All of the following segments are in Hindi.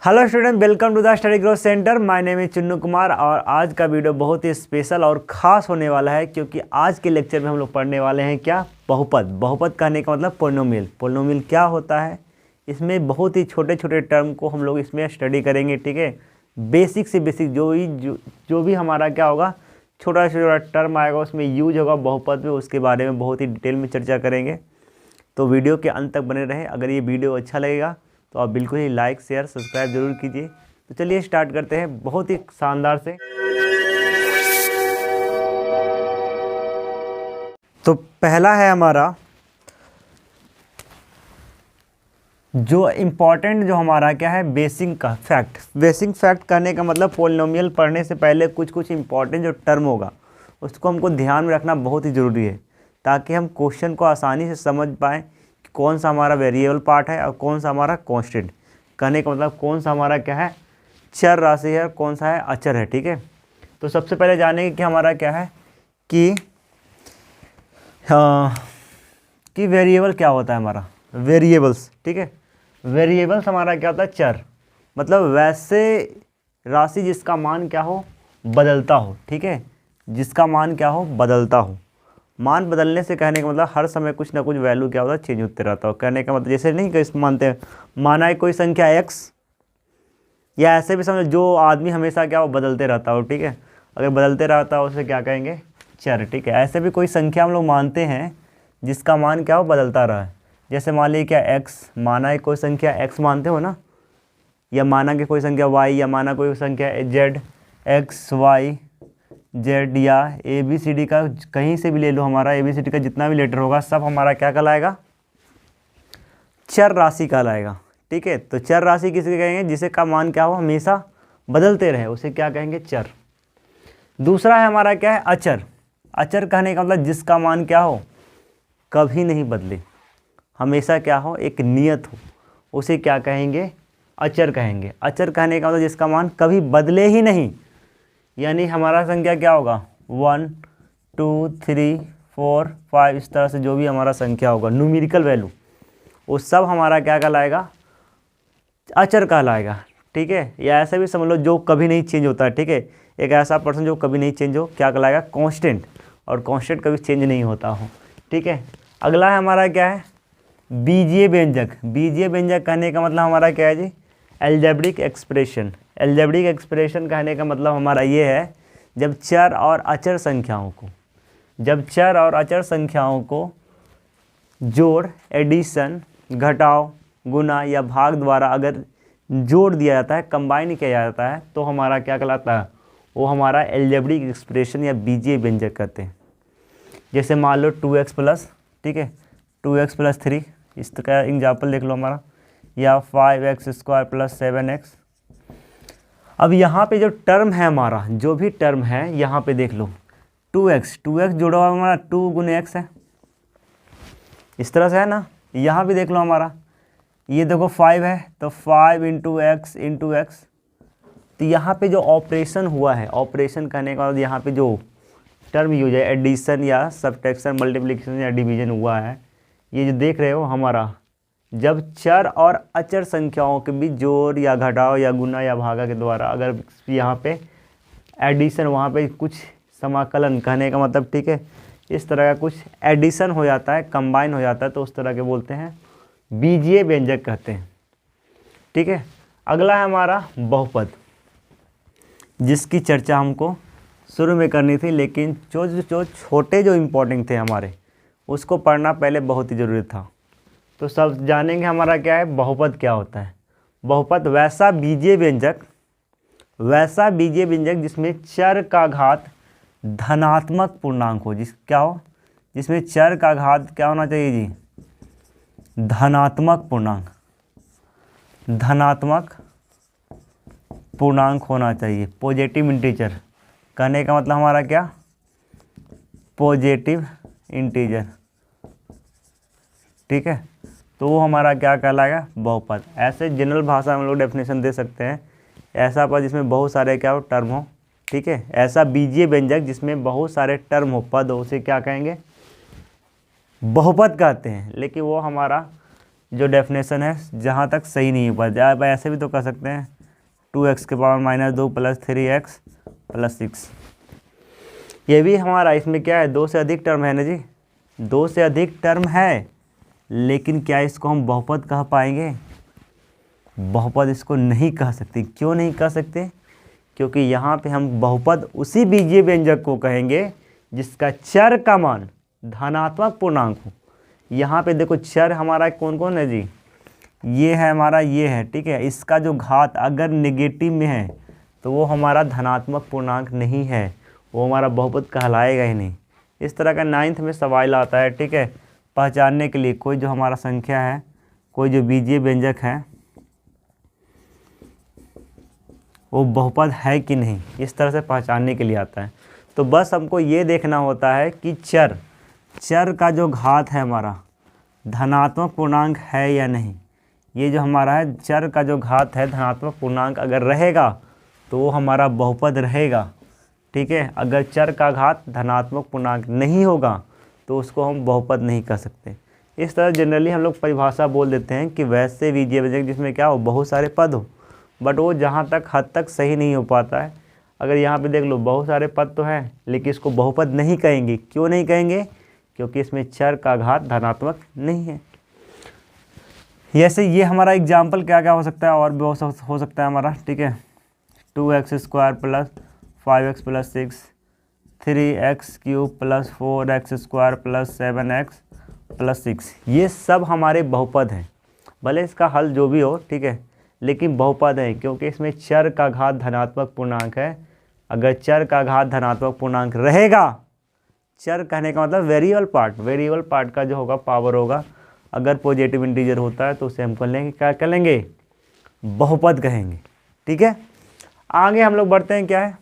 Hello student, welcome to the study growth centre. My name is Chunnu Kumar और आज का वीडियो बहुत ही स्पेशल और ख़ास होने वाला है क्योंकि आज के लेक्चर में हम लोग पढ़ने वाले हैं क्या, बहुपद। बहुपद कहने का मतलब पोलिनोमियल। पोलिनोमियल क्या होता है, इसमें बहुत ही छोटे छोटे टर्म को हम लोग इसमें स्टडी करेंगे। ठीक है, बेसिक से बेसिक जो भी हमारा क्या होगा, छोटा छोटा टर्म आएगा उसमें यूज होगा बहुपद में, उसके बारे में बहुत ही डिटेल में चर्चा करेंगे। तो वीडियो के अंत तक बने रहें। अगर ये वीडियो अच्छा लगेगा तो आप बिल्कुल ही लाइक शेयर सब्सक्राइब जरूर कीजिए। तो चलिए स्टार्ट करते हैं बहुत ही शानदार से। तो पहला है हमारा जो इम्पोर्टेंट, जो हमारा क्या है, बेसिक का फैक्ट। बेसिक फैक्ट कहने का मतलब पोलिनोमियल पढ़ने से पहले कुछ इम्पोर्टेंट जो टर्म होगा उसको हमको ध्यान में रखना बहुत ही ज़रूरी है, ताकि हम क्वेश्चन को आसानी से समझ पाएँ कि कौन सा हमारा वेरिएबल पार्ट है और कौन सा हमारा कांस्टेंट। कहने का मतलब कौन सा हमारा क्या है, चर राशि है, कौन सा है अचर है। ठीक है, तो सबसे पहले जानेंगे कि हमारा क्या है कि वेरिएबल क्या होता है हमारा, वेरिएबल्स। ठीक है, वेरिएबल्स हमारा क्या होता है, चर। मतलब वैसे राशि जिसका मान क्या हो, बदलता हो। ठीक है, जिसका मान क्या हो, बदलता हो। मान बदलने से कहने का मतलब हर समय कुछ ना कुछ वैल्यू क्या होता है, चेंज होते रहता हो। कहने का मतलब जैसे नहीं कि मानते हैं, माना है कोई संख्या x, या ऐसे भी समझो जो आदमी हमेशा क्या हो, बदलते रहता हो। ठीक है, अगर बदलते रहता हो उसे क्या कहेंगे, चर। ठीक है, ऐसे भी कोई संख्या हम लोग मानते हैं जिसका मान क्या हो, बदलता रहा है। जैसे मान लीजिए क्या x, माना है कोई संख्या x मानते हो ना, या माना कि कोई संख्या y, या माना कोई संख्या z, x y z, या ABCD का कहीं से भी ले लो, हमारा ABCD का जितना भी लेटर होगा सब हमारा क्या कहलाएगा, चर राशि कहलाएगा। ठीक है, तो चर राशि किसे कहेंगे, जिसे का मान क्या हो, हमेशा बदलते रहे, उसे क्या कहेंगे, चर। दूसरा है हमारा क्या है, अचर। अचर कहने का मतलब जिसका मान क्या हो, कभी नहीं बदले, हमेशा क्या हो, एक नियत हो, उसे क्या कहेंगे, अचर कहेंगे। अचर कहने का मतलब जिसका मान कभी बदले ही नहीं, यानी हमारा संख्या क्या होगा, 1 2 3 4 5, इस तरह से जो भी हमारा संख्या होगा, न्यूमेरिकल वैल्यू, वो सब हमारा क्या कहलाएगा, अचर कहलाएगा। ठीक है, या ऐसा भी समझ लो जो कभी नहीं चेंज होता है। ठीक है, एक ऐसा पर्सन जो कभी नहीं चेंज हो, क्या कहलाएगा, कांस्टेंट। और कांस्टेंट कभी चेंज नहीं होता हो। ठीक है, अगला है हमारा क्या है, बीजीय व्यंजक। बीजीय व्यंजक कहने का मतलब हमारा क्या है जी, एल्जेब्रिक एक्सप्रेशन। एल्जेब्रिक एक्सप्रेशन कहने का मतलब हमारा ये है, जब चर और अचर संख्याओं को जोड़, एडिशन, घटाव, गुना या भाग द्वारा अगर जोड़ दिया जाता है, कंबाइन किया जाता है, तो हमारा क्या कहलाता है, वो हमारा एल्जेब्रिक एक्सप्रेशन या बीजीय व्यंजक कहते हैं। जैसे मान लो 2x प्लस, ठीक है, 2x प्लस 3, इसका एग्जाम्पल देख लो हमारा, या 5x स्क्वायर प्लस 7x। अब यहाँ पे जो टर्म है हमारा, जो भी टर्म है यहाँ पे देख लो, 2x जोड़ा हुआ हमारा 2 गुने x है, इस तरह से है ना। यहाँ भी देख लो हमारा, ये देखो 5 है तो 5 इंटू एक्स। तो यहाँ पे जो ऑपरेशन हुआ है, ऑपरेशन करने का बाद यहाँ पे जो टर्म यूज है, एडिशन या सब्ट्रैक्शन, मल्टीप्लिकेशन या डिवीजन हुआ है, ये जो देख रहे हो हमारा, जब चर और अचर संख्याओं के बीच जोड़ या घटाव या गुना या भागा के द्वारा अगर यहाँ पे एडिशन, वहाँ पे कुछ समाकलन कहने का मतलब, ठीक है, इस तरह का कुछ एडिशन हो जाता है, कंबाइन हो जाता है, तो उस तरह के बोलते हैं बीजीय व्यंजक कहते हैं। ठीक है, अगला है हमारा बहुपद, जिसकी चर्चा हमको शुरू में करनी थी, लेकिन जो छोटे जो इम्पोर्टेंट थे हमारे, उसको पढ़ना पहले बहुत ही ज़रूरी था। तो सब जानेंगे हमारा क्या है, बहुपद क्या होता है। बहुपद वैसा बीजीय व्यंजक जिसमें चर का घात धनात्मक पूर्णांक हो, जिसमें चर का घात क्या होना चाहिए जी, धनात्मक पूर्णांक होना चाहिए, पॉजिटिव इंटीजर। कहने का मतलब हमारा क्या, पॉजिटिव इंटीजर। ठीक है, तो वो हमारा क्या कहलाएगा, बहुपद। ऐसे जनरल भाषा में हम लोग डेफिनेशन दे सकते हैं, ऐसा पद जिसमें बहुत सारे क्या हो, टर्म हो। ठीक है, ऐसा बीजीय व्यंजक जिसमें बहुत सारे टर्म हो, पद हो, उसे क्या कहेंगे, बहुपद कहते हैं। लेकिन वो हमारा जो डेफिनेशन है जहाँ तक सही नहीं हो पाती। आप ऐसे भी तो कर सकते हैं 2x के पावर -2 + 3x + 6। ये भी हमारा इसमें क्या है, 2 से अधिक टर्म है ना जी, 2 से अधिक टर्म है, लेकिन क्या इसको हम बहुपद कह पाएंगे? बहुपद इसको नहीं कह सकते। क्यों नहीं कह सकते? क्योंकि यहाँ पे हम बहुपद उसी बीजीय व्यंजक को कहेंगे जिसका चर का मान धनात्मक पूर्णांक हो। यहाँ पे देखो चर हमारा कौन कौन है जी, ये है हमारा, ये है, ठीक है। इसका जो घात अगर नेगेटिव में है तो वो हमारा धनात्मक पूर्णांक नहीं है, वो हमारा बहुपद कहलाएगा ही नहीं। इस तरह का 9th में सवाल आता है, ठीक है, पहचानने के लिए कोई जो हमारा संख्या है, कोई जो बीजीय व्यंजक है वो बहुपद है कि नहीं, इस तरह से पहचानने के लिए आता है। तो बस हमको ये देखना होता है कि चर का जो घात है हमारा धनात्मक पूर्णांक है या नहीं। ये जो हमारा है चर का जो घात है धनात्मक पूर्णांक अगर रहेगा तो वो हमारा बहुपद रहेगा, ठीक है। अगर चर का घात धनात्मक पूर्णांक नहीं होगा तो उसको हम बहुपद नहीं कर सकते। इस तरह जनरली हम लोग परिभाषा बोल देते हैं कि वैसे बीजीय व्यंजक जिसमें क्या हो, बहुत सारे पद हो, बट वो जहाँ तक हद तक सही नहीं हो पाता है। अगर यहाँ पे देख लो बहुत सारे पद तो हैं, लेकिन इसको बहुपद नहीं कहेंगे। क्यों नहीं कहेंगे? क्योंकि इसमें चर का घात धनात्मक नहीं है। जैसे ये हमारा एग्जाम्पल क्या क्या हो सकता है, और भी हो सकता है हमारा, ठीक है। 2x² + 5x + 6, 3x³ + 4x² + 7x + 6, ये सब हमारे बहुपद हैं। भले इसका हल जो भी हो, ठीक है, लेकिन बहुपद है क्योंकि इसमें चर का घात धनात्मक पूर्णांक है। अगर चर का घात धनात्मक पूर्णांक रहेगा, चर कहने का मतलब वेरिएबल पार्ट का जो होगा पावर होगा। अगर पॉजिटिव इंटीजर होता है तो उसे हम कर लेंगे, क्या कर लेंगे, बहुपद कहेंगे, ठीक है। आगे हम लोग बढ़ते हैं, क्या है,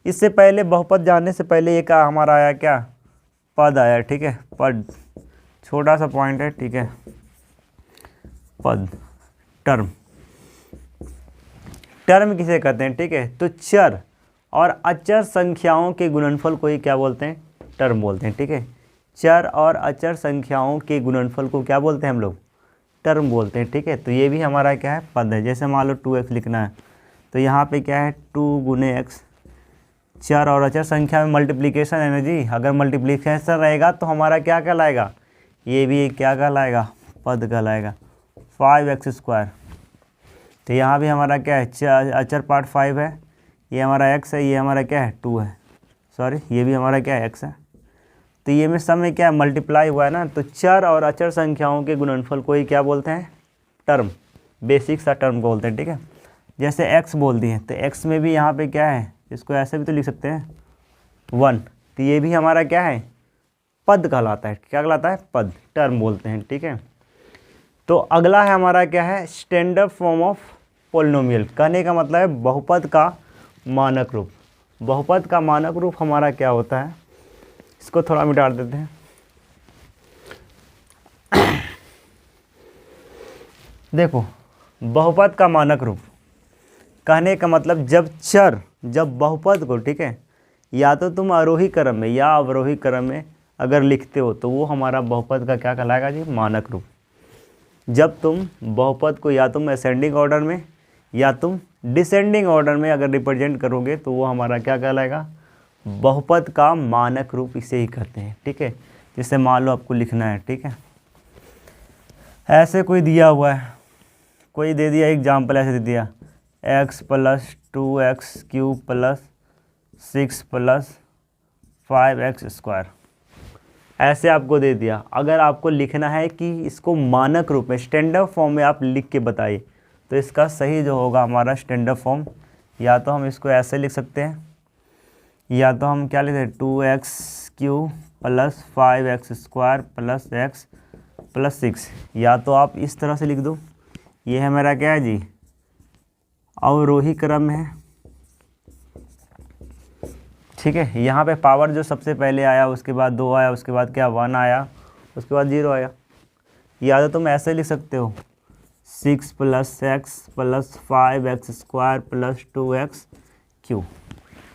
इससे पहले बहुपद जानने से पहले एक हमारा आया क्या, पद आया, ठीक है। पद छोटा सा पॉइंट है, ठीक है। पद टर्म किसे कहते हैं, ठीक है। तो चर और अचर संख्याओं के गुणनफल को ही क्या बोलते हैं, टर्म बोलते हैं, ठीक है। चर और अचर संख्याओं के गुणनफल को क्या बोलते हैं हम लोग, टर्म बोलते हैं, ठीक है। तो ये भी हमारा क्या है, पद है। जैसे मान लो 2x लिखना है तो यहाँ पे क्या है 2 × x, चर और अचर संख्या में मल्टीप्लिकेशन है ना जी। अगर मल्टीप्लिकेशन रहेगा तो हमारा क्या कहलाएगा, ये भी क्या कहलाएगा, पद कहलाएगा। 5x², तो यहाँ भी हमारा क्या है, अचर पार्ट 5 है, ये हमारा x है, ये हमारा क्या है 2 है, सॉरी ये भी हमारा क्या है x है। तो ये में सब में क्या मल्टीप्लाई हुआ है ना। तो चर और अचर संख्याओं के गुणनफल को ही क्या बोलते हैं, टर्म, बेसिक सा टर्म बोलते हैं, ठीक है। जैसे x बोल दिए तो x में भी यहाँ पे क्या है, इसको ऐसे भी तो लिख सकते हैं 1, तो ये भी हमारा क्या है, पद कहलाता है। क्या कहलाता है, पद, टर्म बोलते हैं, ठीक है। तो अगला है हमारा क्या है, स्टैंडर्ड फॉर्म ऑफ पॉलिनोमियल। कहने का मतलब है बहुपद का मानक रूप। बहुपद का मानक रूप हमारा क्या होता है, इसको थोड़ा मिटा देते हैं। देखो बहुपद का मानक रूप कहने का मतलब जब बहुपद को, ठीक है, या तो तुम आरोही क्रम में या अवरोही क्रम में अगर लिखते हो तो वो हमारा बहुपद का क्या कहलाएगा जी, मानक रूप। जब तुम बहुपद को या तुम असेंडिंग ऑर्डर में या तुम डिसेंडिंग ऑर्डर में अगर रिप्रेजेंट करोगे तो वो हमारा क्या कहलाएगा, बहुपद का मानक रूप इसे ही कहते हैं, ठीक है। जैसे मान लो आपको लिखना है, ठीक है, ऐसे कोई दिया हुआ है, कोई दे दिया एग्जाम्पल, ऐसे दे दिया x + 2x³ + 6 + 5x², ऐसे आपको दे दिया। अगर आपको लिखना है कि इसको मानक रूप में स्टैंडर्ड फॉर्म में आप लिख के बताइए, तो इसका सही जो होगा हमारा स्टैंडर्ड फॉर्म, या तो हम इसको ऐसे लिख सकते हैं, या तो हम क्या लिखते हैं 2x³ + 5x² + x + 6, या तो आप इस तरह से लिख दो। ये है मेरा क्या है जी, अवरोही क्रम है, ठीक है। यहाँ पे पावर जो सबसे पहले आया, उसके बाद 2 आया, उसके बाद क्या 1 आया, उसके बाद 0 आया। या तो तुम ऐसे लिख सकते हो 6 + x + 5x² + 2x³।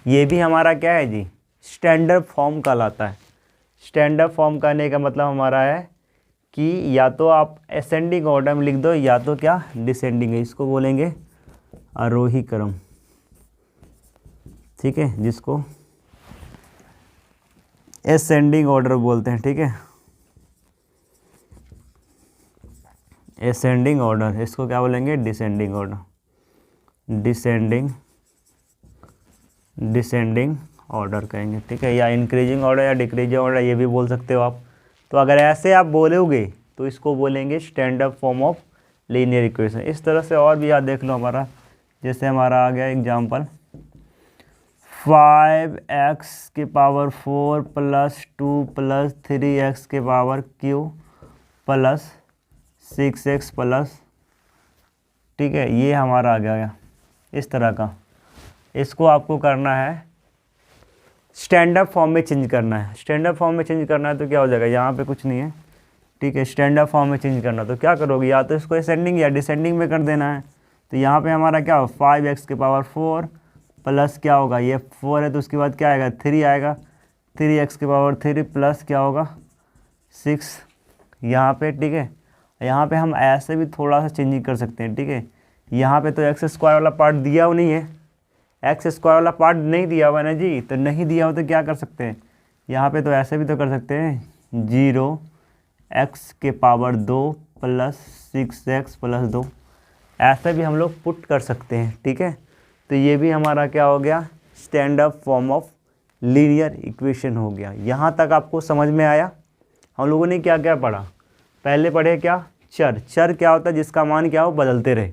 ये भी हमारा क्या है जी, स्टैंडर्ड फॉर्म कहलाता है। स्टैंडर्ड फॉर्म कहने का मतलब हमारा है कि या तो आप असेंडिंग ऑर्डर में लिख दो या तो क्या डिसेंडिंग है, इसको बोलेंगे आरोही क्रम, ठीक है, जिसको असेंडिंग ऑर्डर बोलते हैं, ठीक है, असेंडिंग ऑर्डर। इसको क्या बोलेंगे डिसेंडिंग ऑर्डर, डिसेंडिंग ऑर्डर कहेंगे, ठीक है, या इंक्रीजिंग ऑर्डर या डिक्रीजिंग ऑर्डर ये भी बोल सकते हो आप। तो अगर ऐसे आप बोलोगे तो इसको बोलेंगे standard form of linear equation. इस तरह से और भी याद देख लो हमारा, जैसे हमारा आ गया एग्जांपल 5x⁴ + 2 + 3x⁻³ + 6x+, ठीक है, ये हमारा आ गया इस तरह का। इसको आपको करना है स्टैंडर्ड फॉर्म में चेंज करना है। स्टैंडर्ड फॉर्म में चेंज करना है तो क्या हो जाएगा, यहाँ पे कुछ नहीं है, ठीक है, स्टैंडर्ड फॉर्म में चेंज करना तो क्या करोगे, या तो इसको असेंडिंग या डिसेंडिंग में कर देना है। तो यहाँ पे हमारा क्या हो 5x⁴ प्लस क्या होगा, ये 4 है तो उसके बाद क्या आएगा 3 आएगा, 3x⁴ प्लस क्या होगा 6 यहाँ पे, ठीक है। यहाँ पे हम ऐसे भी थोड़ा सा चेंजिंग कर सकते हैं, ठीक है। यहाँ पे तो x² वाला पार्ट दिया हुआ नहीं है, x² वाला पार्ट नहीं दिया हुआ है ना जी, तो नहीं दिया हो तो क्या कर सकते हैं, यहाँ पे तो ऐसे भी तो कर सकते हैं 0x⁻² + 6x+2, ऐसे भी हम लोग पुट कर सकते हैं, ठीक है। तो ये भी हमारा क्या हो गया standard form of linear equation हो गया। यहाँ तक आपको समझ में आया। हम लोगों ने क्या क्या पढ़ा, पहले पढ़े क्या चर। चर क्या होता है, जिसका मान क्या हो बदलते रहे,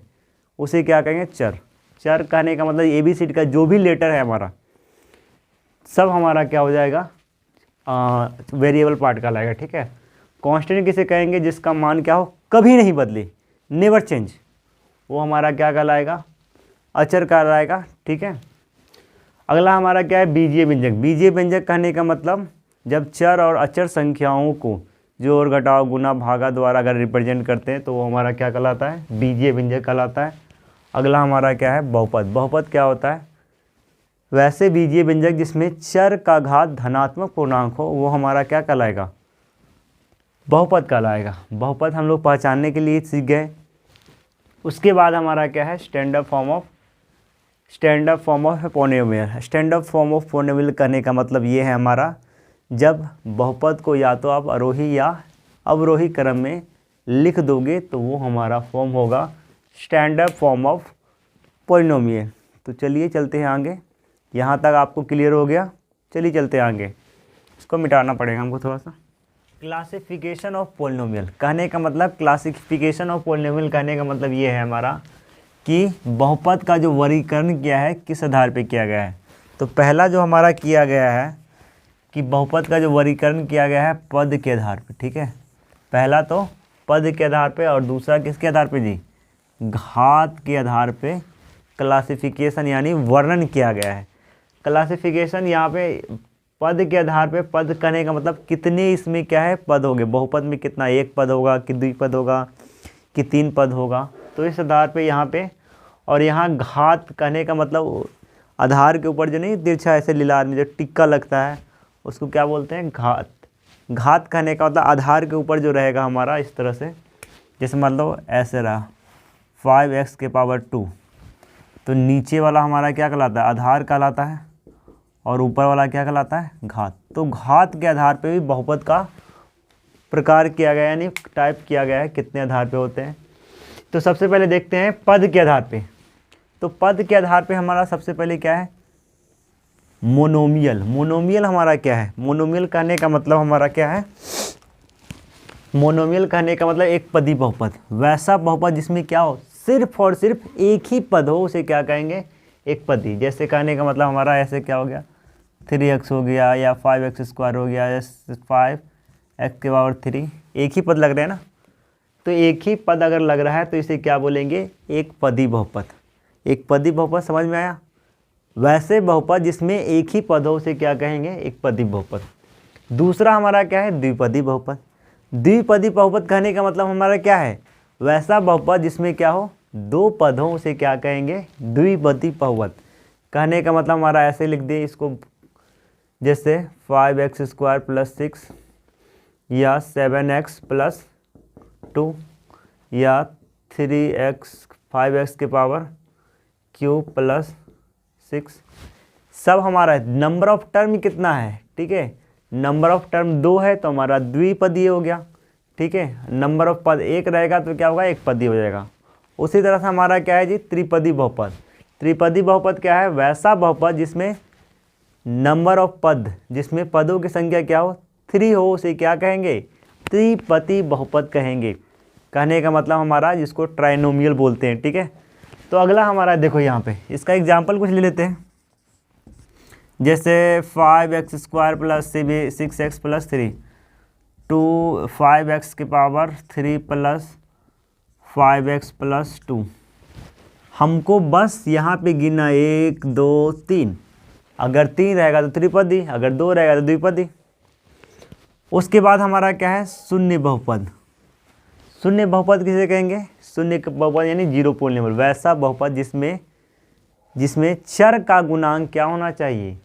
उसे क्या कहेंगे चर। चर कहने का मतलब ABCD का जो भी लेटर है हमारा सब हमारा क्या हो जाएगा वेरिएबल पार्ट का लाएगा, ठीक है। कांस्टेंट किसे कहेंगे, जिसका मान क्या हो कभी नहीं बदले, नेवर चेंज, वो हमारा क्या कहलाएगा अचर कहलाएगा, ठीक है। अगला हमारा क्या है बीजीय व्यंजक। बीजीय व्यंजक कहने का मतलब जब चर और अचर संख्याओं को जोड़ घटाव गुना भागा द्वारा अगर रिप्रेजेंट करते हैं तो वो हमारा क्या कहलाता है बीजीय व्यंजक कहलाता है। अगला हमारा क्या है बहुपद। बहुपद क्या होता है, वैसे बीजीय व्यंजक जिसमें चर का घात धनात्मक पूर्णांक हो वो हमारा क्या कहलाएगा बहुपद कहलाएगा। बहुपद हम लोग पहचानने के लिए सीख गए। उसके बाद हमारा क्या है standard form of polynomial. Standard form of polynomial कहने का मतलब ये है हमारा जब बहुपद को या तो आप आरोही या अवरोही क्रम में लिख दोगे तो वो हमारा फॉर्म होगा स्टैंडर्ड फॉर्म ऑफ पॉलिनोमियल। तो चलिए चलते हैं आगे। यहाँ तक आपको क्लियर हो गया, चलिए चलते हैं आगे। इसको मिटाना पड़ेगा हमको थोड़ा सा। क्लासिफिकेशन ऑफ पॉलिनोमियल कहने का मतलब, क्लासिफिकेशन ऑफ पॉलिनोमियल कहने का मतलब ये है हमारा कि बहुपद का जो वर्गीकरण किया है किस आधार पे किया गया है। तो पहला जो हमारा किया गया है कि बहुपद का जो वर्गीकरण किया गया है पद के आधार पे, ठीक है। पहला तो पद के आधार पे और दूसरा किसके आधार पे जी घात के आधार पे क्लासिफिकेशन यानी वर्णन किया गया है। क्लासिफिकेशन यहाँ पे पद के आधार पे, पद कहने का मतलब कितने इसमें क्या है पद होंगे, बहुपद में कितना एक पद होगा कि द्विपद होगा कि तीन पद होगा, तो इस आधार पे यहाँ पे। और यहाँ घात कहने का मतलब आधार के ऊपर जो नहीं तिरछा ऐसे लीलार में जो टिक्का लगता है उसको क्या बोलते हैं घात। घात कहने का मतलब आधार के ऊपर जो रहेगा हमारा इस तरह से, जैसे मान लो ऐसे रहा 5x⁻², तो नीचे वाला हमारा क्या कहलाता है आधार कहलाता है और ऊपर वाला क्या कहलाता है घात। तो घात के आधार पे भी बहुपद का प्रकार किया गया यानी टाइप किया गया है कितने आधार पे होते हैं। तो सबसे पहले देखते हैं पद के आधार पे। तो पद के आधार पे हमारा सबसे पहले क्या है मोनोमियल। मोनोमियल हमारा क्या है, मोनोमियल कहने का मतलब हमारा क्या है, मोनोमियल कहने का मतलब एक पदी बहुपद। वैसा बहुपद जिसमें क्या हो सिर्फ और सिर्फ एक ही पद हो उसे क्या कहेंगे एक पदी। जैसे कहने का मतलब हमारा ऐसे क्या हो गया 3x हो गया या 5x² हो गया या 5x⁻3, एक ही पद लग रहे हैं ना। तो एक ही पद अगर लग रहा है तो इसे क्या बोलेंगे एक पदी बहुपद। एक पदी बहुपद समझ में आया। वैसे बहुपद जिसमें एक ही पद हो उसे क्या कहेंगे एक पदी बहुपद। दूसरा हमारा क्या है द्विपदी बहुपद। द्विपदी बहुपद कहने का मतलब हमारा क्या है वैसा बहुपद जिसमें क्या हो दो पद हो उसे क्या कहेंगे द्विपदी बहुपद। कहने का मतलब हमारा ऐसे लिख दिए इसको, जैसे 5x² + 6 या 7x + 2 या 3x 5x के पावर क्यूब प्लस 6, सब हमारा नंबर ऑफ टर्म कितना है, ठीक है, नंबर ऑफ टर्म 2 है तो हमारा द्विपदीय हो गया, ठीक है, नंबर ऑफ पद 1 रहेगा तो क्या होगा, एक पदीय हो जाएगा। उसी तरह से हमारा क्या है जी, त्रिपदी बहुपद। त्रिपदी बहुपद क्या है, वैसा बहुपद जिसमें नंबर ऑफ पद, जिसमें पदों की संख्या क्या हो, 3 हो, उसे क्या कहेंगे, त्रिपदी बहुपद कहेंगे। कहने का मतलब हमारा जिसको ट्राइनोमियल बोलते हैं, ठीक है। तो अगला हमारा देखो यहाँ पे इसका एग्जाम्पल कुछ ले लेते हैं, जैसे 5x² plus 6x plus 3 to 5x के पावर 3 प्लस 5x प्लस 2। हमको बस यहाँ पे गिनना 1 2 3, अगर 3 रहेगा तो त्रिपदी, अगर 2 रहेगा तो द्विपदी। उसके बाद हमारा क्या है, शून्य बहुपद। शून्य बहुपद किसे कहेंगे, शून्य बहुपद यानी जीरो पोलिनोमियल, वैसा बहुपद जिसमें चर का गुणांक क्या होना चाहिए,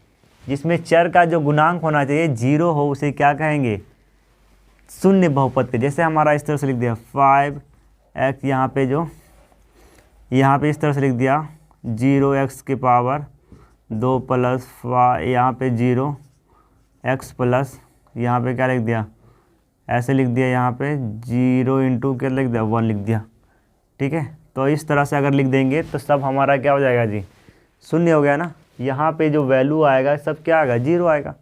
जिसमें चर का जो गुणांक होना चाहिए 0 हो, उसे क्या कहेंगे, शून्य बहुपद के। जैसे हमारा इस तरह से लिख दिया 5x, यहाँ पे इस तरह से लिख दिया 0x के पावर 2 प्लस यहाँ पे 0x प्लस यहाँ पे क्या लिख दिया, ऐसे लिख दिया, यहाँ पे 0 इंटू क्या लिख दिया, 1 लिख दिया, ठीक है। तो इस तरह से अगर लिख देंगे तो सब हमारा क्या हो जाएगा जी, शून्य हो गया ना। यहाँ पे जो वैल्यू आएगा सब क्या आएगा, 0 आएगा।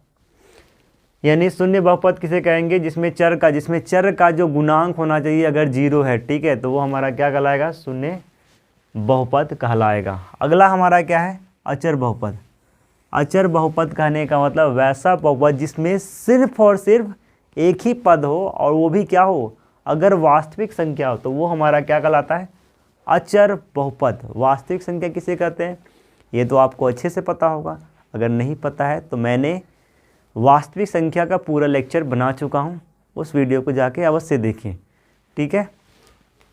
यानी शून्य बहुपद किसे कहेंगे, जिसमें चर का जो गुणांक होना चाहिए अगर 0 है, ठीक है, तो वो हमारा क्या कहलाएगा, शून्य बहुपद कहलाएगा। अगला हमारा क्या है, अचर बहुपद। अचर बहुपद कहने का मतलब वैसा बहुपद जिसमें सिर्फ और सिर्फ एक ही पद हो, और वो भी क्या हो, अगर वास्तविक संख्या हो, तो वो हमारा क्या कहलाता है, अचर बहुपद। वास्तविक संख्या किसे कहते हैं, ये तो आपको अच्छे से पता होगा। अगर नहीं पता है तो मैंने वास्तविक संख्या का पूरा लेक्चर बना चुका हूँ, उस वीडियो को जाके अवश्य देखिए, ठीक है।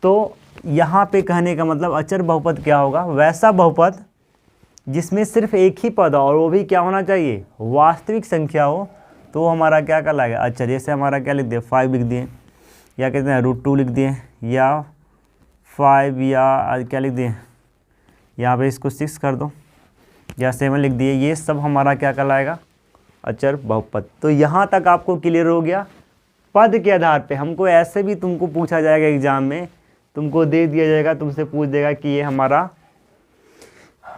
तो यहाँ पे कहने का मतलब अचर बहुपद क्या होगा, वैसा बहुपद जिसमें सिर्फ एक ही पद हो, और वो भी क्या होना चाहिए, वास्तविक संख्या हो, तो वो हमारा क्या कहलाएगा, अचर। जैसे हमारा क्या लिख दिए, 5 लिख दिए, या कहते हैं √2 लिख दिए, या 5, या क्या लिख दिए, यहाँ पे इसको 6 कर दो, या 7 लिख दिए, ये सब हमारा क्या कहलाएगा, अचर बहुपद। तो यहाँ तक आपको क्लियर हो गया। पद के आधार पे हमको ऐसे भी तुमको पूछा जाएगा एग्जाम में, तुमको दे दिया जाएगा, तुमसे पूछ देगा कि ये हमारा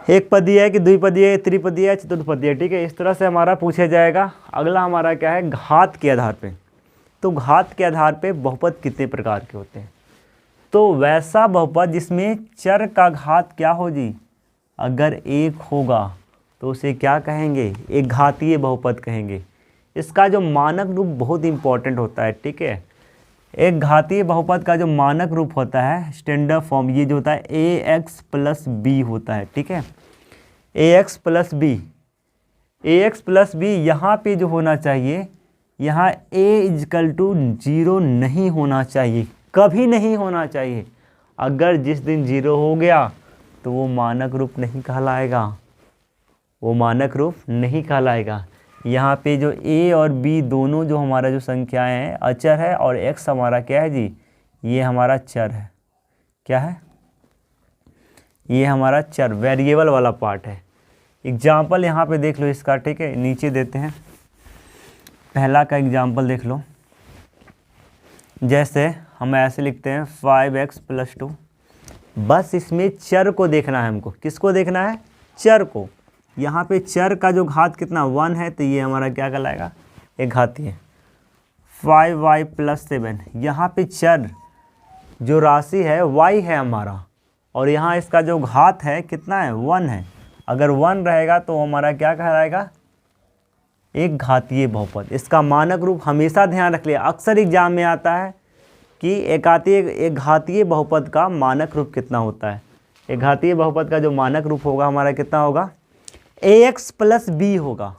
एक पदीय है कि द्विपदीय है, त्रिपदीय है, चतुर्पदीय है, ठीक है, इस तरह से हमारा पूछा जाएगा। अगला हमारा क्या है, घात के आधार पे। तो घात के आधार पे बहुपद कितने प्रकार के होते हैं, तो वैसा बहुपद जिसमें चर का घात क्या हो जी, अगर 1 होगा तो उसे क्या कहेंगे, एक घातीय बहुपद कहेंगे। इसका जो मानक रूप बहुत इंपॉर्टेंट होता है, ठीक है। एक घातीय बहुपद का जो मानक रूप होता है, स्टैंडर्ड फॉर्म, ये जो होता है ax प्लस बी होता है, ठीक है, ax plus B. ax plus B यहाँ पे जो होना चाहिए, यहाँ a = 0 नहीं होना चाहिए, कभी नहीं होना चाहिए। अगर जिस दिन 0 हो गया तो वो मानक रूप नहीं कहलाएगा, वो मानक रूप नहीं कहलाएगा। यहाँ पे जो a और b दोनों जो हमारा जो संख्याएं हैं अचर है, और x हमारा क्या है जी, ये हमारा चर है, क्या है, ये हमारा चर, वेरिएबल वाला पार्ट है। एग्जाम्पल यहाँ पे देख लो इसका, ठीक है, नीचे देते हैं, पहला का एग्जाम्पल देख लो। जैसे हम ऐसे लिखते हैं 5x प्लस 2, बस इसमें चर को देखना है हमको। किसको देखना है, चर को। यहाँ पे चर का जो घात कितना 1 है, तो ये हमारा क्या कहलाएगा, एक घातीय। 5y प्लस 7, यहाँ पे चर जो राशि है y है हमारा, और यहाँ इसका जो घात है कितना है, 1 है। अगर 1 रहेगा तो हमारा क्या कहलाएगा, एक घातीय बहुपद। इसका मानक रूप हमेशा ध्यान रख लिया, अक्सर एग्जाम में आता है कि एक घातीय बहुपद का मानक रूप कितना होता है। एक घातीय बहुपद का जो मानक रूप होगा हमारा कितना होगा, ax प्लस बी होगा।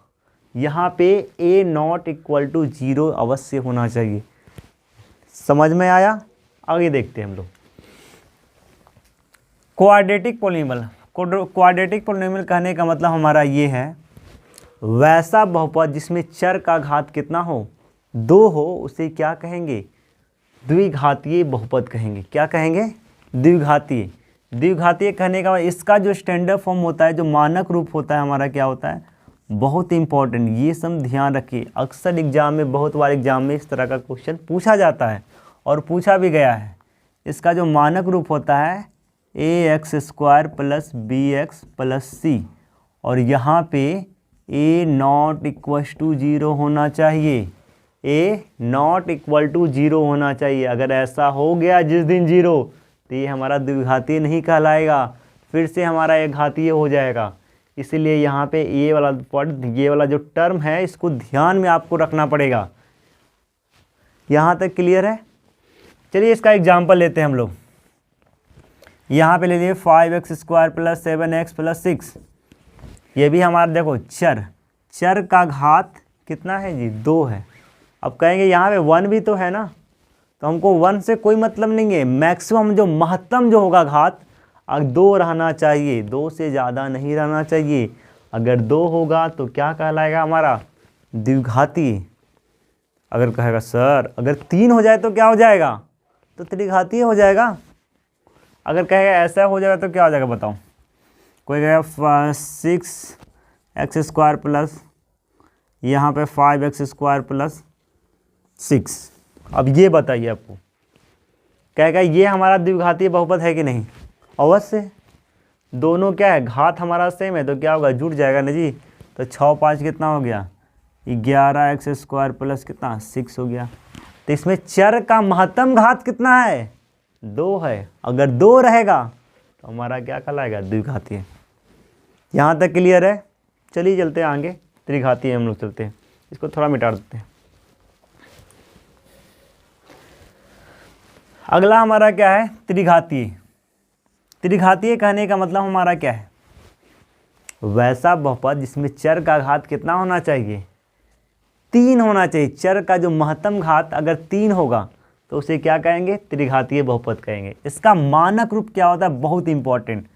यहाँ पे a not = 0 अवश्य होना चाहिए। समझ में आया, आगे देखते हैं हम लोग। Quadratic polynomial. क्वाड्रेटिक पोलिनोमियल कहने का मतलब हमारा ये है, वैसा बहुपद जिसमें चर का घात कितना हो, 2 हो, उसे क्या कहेंगे, द्विघातीय बहुपद कहेंगे। क्या कहेंगे? द्विघातीय। द्विघातीय कहने का इसका जो स्टैंडर्ड फॉर्म होता है, जो मानक रूप होता है हमारा, क्या होता है? बहुत इंपॉर्टेंट, ये सब ध्यान रखिए। अक्सर एग्जाम में, बहुत बार एग्जाम में इस तरह का क्वेश्चन पूछा जाता है और पूछा भी गया है। इसका जो मानक रूप होता है ax² plus bx plus c, और यहाँ पे a नॉट इक्वल टू 0 होना चाहिए। a नॉट इक्वल टू 0 होना चाहिए। अगर ऐसा हो गया जिस दिन 0, तो ये हमारा द्विघातीय नहीं कहलाएगा, फिर से हमारा एक घातीय हो जाएगा। इसीलिए यहाँ पे ये वाला पद, ये वाला जो टर्म है, इसको ध्यान में आपको रखना पड़ेगा। यहाँ तक क्लियर है? चलिए इसका एग्जाम्पल लेते हैं हम लोग। यहाँ पे ले लिए 5x² प्लस 7x प्लस 6। ये भी हमारा देखो चर का घात कितना है जी? 2 है। अब कहेंगे यहाँ पे 1 भी तो है ना, तो हमको 1 से कोई मतलब नहीं है। मैक्सिमम जो महत्तम जो होगा घात 2 रहना चाहिए, 2 से ज़्यादा नहीं रहना चाहिए। अगर 2 होगा तो क्या कहलाएगा हमारा? द्विघातीय। अगर कहेगा सर अगर 3 हो जाए तो क्या हो जाएगा? तो त्रिघातीय हो जाएगा। अगर कहेगा ऐसा हो जाएगा तो क्या हो जाएगा बताओ? कोई कहेगा 6x² प्लस यहाँ पे 5x² प्लस 6। अब ये बताइए आपको, कहेगा ये हमारा द्विघातीय बहुपद है कि नहीं? अवश्य। दोनों क्या है? घात हमारा सेम है, तो क्या होगा? जुड़ जाएगा ना जी। तो 6 5 कितना हो गया? 11x² प्लस कितना? 6 हो गया। तो इसमें चर का महत्तम घात कितना है? 2 है। अगर 2 रहेगा तो हमारा क्या कहलाएगा? द्विघातीय। यहाँ तक क्लियर है? चलिए चलते हैं आगे। त्रिघातीय हम लोग चलते हैं, इसको थोड़ा मिटा देते हैं। अगला हमारा क्या है? त्रिघातीय। त्रिघातीय कहने का मतलब हमारा क्या है? वैसा बहुपद जिसमें चर का घात कितना होना चाहिए? 3 होना चाहिए। चर का जो महत्तम घात अगर 3 होगा तो उसे क्या कहेंगे? त्रिघातीय बहुपद कहेंगे। इसका मानक रूप क्या होता है? बहुत इंपॉर्टेंट।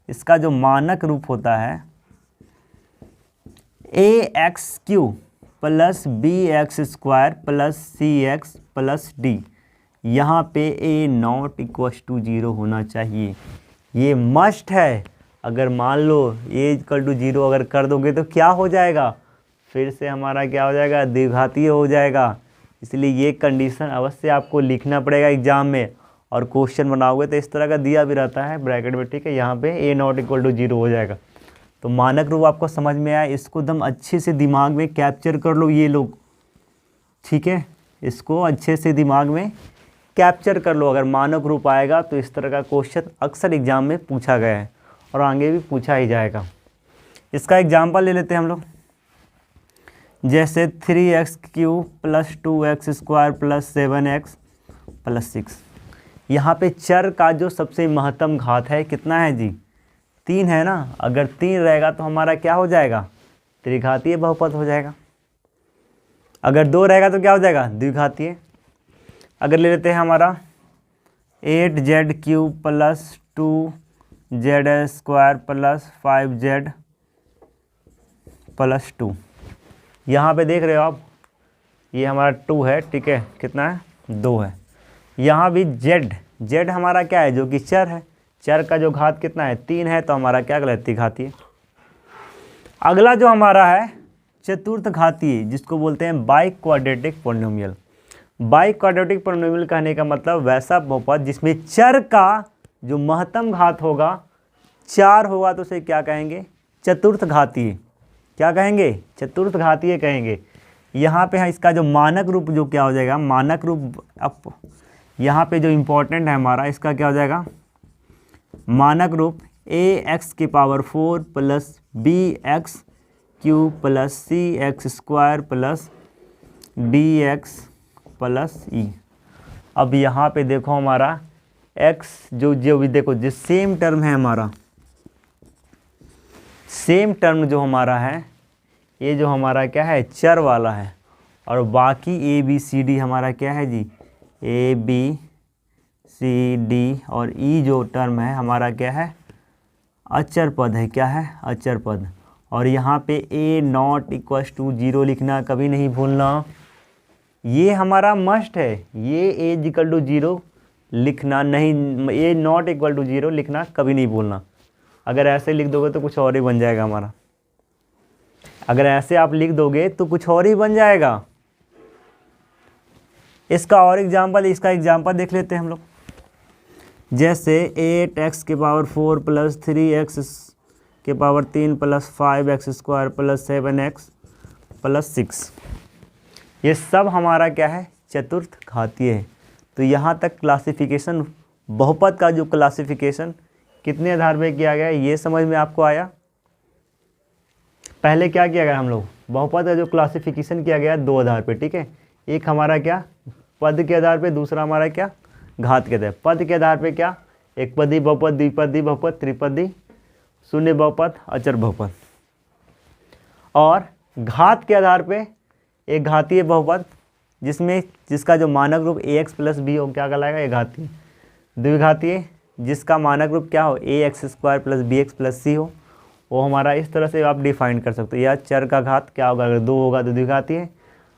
इसका जो मानक रूप होता है ax³ plus bx² plus cx plus d। यहाँ पे a नॉट इक्वल टू 0 होना चाहिए, ये मस्ट है। अगर मान लो a इक्वल टू 0 अगर कर दोगे तो क्या हो जाएगा? फिर से हमारा क्या हो जाएगा? द्विघातीय हो जाएगा। इसलिए ये कंडीशन अवश्य आपको लिखना पड़ेगा एग्जाम में, और क्वेश्चन बनाओगे तो इस तरह का दिया भी रहता है ब्रैकेट में, ठीक है। यहाँ पे a नॉट इक्वल टू 0 हो जाएगा। तो मानक रूप आपको समझ में आया, इसको एकदम अच्छे से दिमाग में कैप्चर कर लो ये लोग, ठीक है। इसको अच्छे से दिमाग में कैप्चर कर लो। अगर मानक रूप आएगा तो इस तरह का क्वेश्चन अक्सर एग्जाम में पूछा गया है और आगे भी पूछा ही जाएगा। इसका एग्जाम्पल ले लेते हैं हम लोग। जैसे 3x³ plus 2x² plus 7x plus 6। यहाँ पे चर का जो सबसे महत्तम घात है कितना है जी? 3 है ना। अगर 3 रहेगा तो हमारा क्या हो जाएगा? त्रिघातीय बहुपद हो जाएगा। अगर 2 रहेगा तो क्या हो जाएगा? द्विघातीय। अगर ले लेते हैं हमारा 8z³ plus 2z² plus 5z plus 2। यहाँ पे देख रहे हो आप, ये हमारा 2 है, ठीक है। कितना है? 2 है। यहाँ भी z हमारा क्या है? जो कि चर है। चर का जो घात कितना है? 3 है, तो हमारा क्या कहलाता है? त्रिघातीय। अगला जो हमारा है चतुर्थ घातीय, जिसको बोलते हैं by quadratic polynomial. By quadratic polynomial कहने का मतलब वैसा बहुपद जिसमें चर का जो महत्तम घात होगा 4 होगा, तो उसे क्या कहेंगे? चतुर्थ घातीय। क्या कहेंगे? चतुर्थ घातीय कहेंगे। यहाँ पे है इसका जो मानक रूप जो क्या हो जाएगा? मानक रूप अब यहाँ पे जो इम्पोर्टेंट है हमारा, इसका क्या हो जाएगा? मानक रूप ax⁴ plus bx³ plus cx² plus dx plus e। अब यहाँ पे देखो हमारा x जो भी देखो, जो सेम टर्म है हमारा, सेम टर्म जो हमारा है, ये जो हमारा क्या है? चर वाला है। और बाकी a b c d हमारा क्या है जी? a b c d और e जो टर्म है हमारा क्या है? अचर पद है। क्या है? अचर पद। और यहाँ पे a नॉट इक्वल टू 0 लिखना कभी नहीं भूलना। ये हमारा मस्ट है, ये ए इक्वल टू 0 लिखना नहीं, ए नॉट इक्वल टू 0 लिखना कभी नहीं भूलना। अगर ऐसे लिख दोगे तो कुछ और ही बन जाएगा हमारा, अगर ऐसे आप लिख दोगे तो कुछ और ही बन जाएगा। इसका और एग्जाम्पल, इसका एग्जाम्पल देख लेते हैं हम लोग। जैसे 8x के पावर 4 प्लस 3x के power 3 plus 5x square plus 7x plus 6, ये सब हमारा क्या है, चतुर्थ घातीय है। तो यहाँ तक क्लासिफिकेशन, बहुपद का जो क्लासिफिकेशन कितने आधार पे किया गया है ये समझ में आपको आया। पहले क्या किया गया हम लोग, बहुपद का जो क्लासिफिकेशन किया गया 2 आधार पे, ठीक है। एक हमारा क्या, पद के आधार पे, दूसरा हमारा क्या, घात के आधार। पद के आधार पे क्या, एक पदी बहुपद, द्विपदी बहुपद, त्रिपदी, शून्य बहुपद, अचर बहुपद। और घात के आधार पे एक घातीय बहुपद जिसका जो मानक रूप ax प्लस बी हो, क्या कहलाएगा, ये घातीय। द्विघातीय जिसका मानक रूप क्या हो, ax square plus B X plus C हो, वो हमारा इस तरह से आप डिफाइन कर सकते हो। या चर का घात क्या होगा, अगर 2 होगा तो द्विघातीय,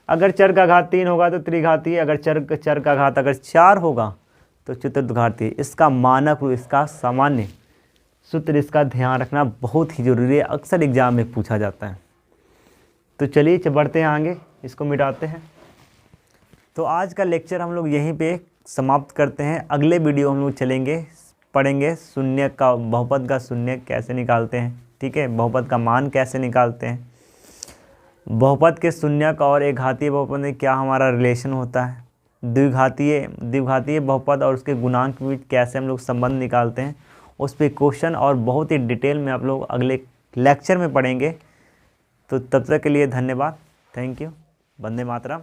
अगर चर का घात 3 होगा तो त्रिघातीय, अगर चर का घात अगर 4 होगा तो चतुर्थघातीय। इसका मानक रूप, इसका सामान्य सूत्र, इसका ध्यान रखना बहुत ही जरूरी है, अक्सर एग्जाम में पूछा जाता है। तो चलिए बढ़ते हैं आगे, इसको मिटाते हैं। तो आज का लेक्चर हम लोग यहीं पे समाप्त करते हैं। अगले वीडियो हम लोग चलेंगे, पढ़ेंगे शून्य का, बहुपद का शून्य कैसे निकालते हैं, ठीक है, बहुपद का मान कैसे निकालते हैं, बहुपद के शून्य का और एक घातीय बहुपद में क्या हमारा रिलेशन होता है, द्विघातीय बहुपद और उसके गुणांक के बीच कैसे हम लोग संबंध निकालते हैं, उस पर क्वेश्चन और बहुत ही डिटेल में आप लोग अगले लेक्चर में पढ़ेंगे। तो तब तक के लिए धन्यवाद, थैंक यू, वंदे मातरम।